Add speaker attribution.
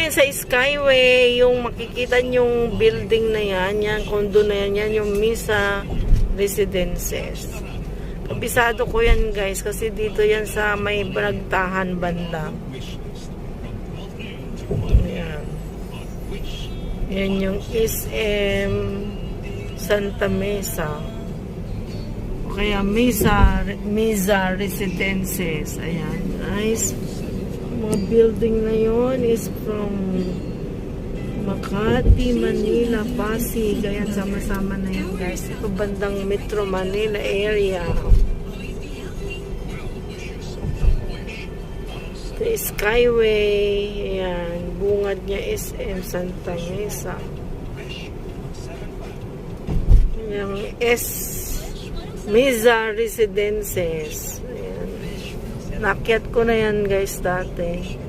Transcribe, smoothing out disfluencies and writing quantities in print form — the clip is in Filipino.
Speaker 1: yan sa Skyway, yung makikita yung building na yan, yan, condo na yan, yan yung Misa Residences. Kabisado ko yan guys, kasi dito yan sa may Bragtahan banda. Yan. Yan yung SM Santa Mesa. O kaya Misa Residences. Ayan, nice. Mga building na yon is from Makati, Manila, Pasig. Ayan, sama-sama na yan guys. Ito bandang Metro Manila area. The Skyway. Ayan, bungad niya SM Santa Mesa. Yung Misa Residences. Ayan. Nakyat ko na yan guys dati.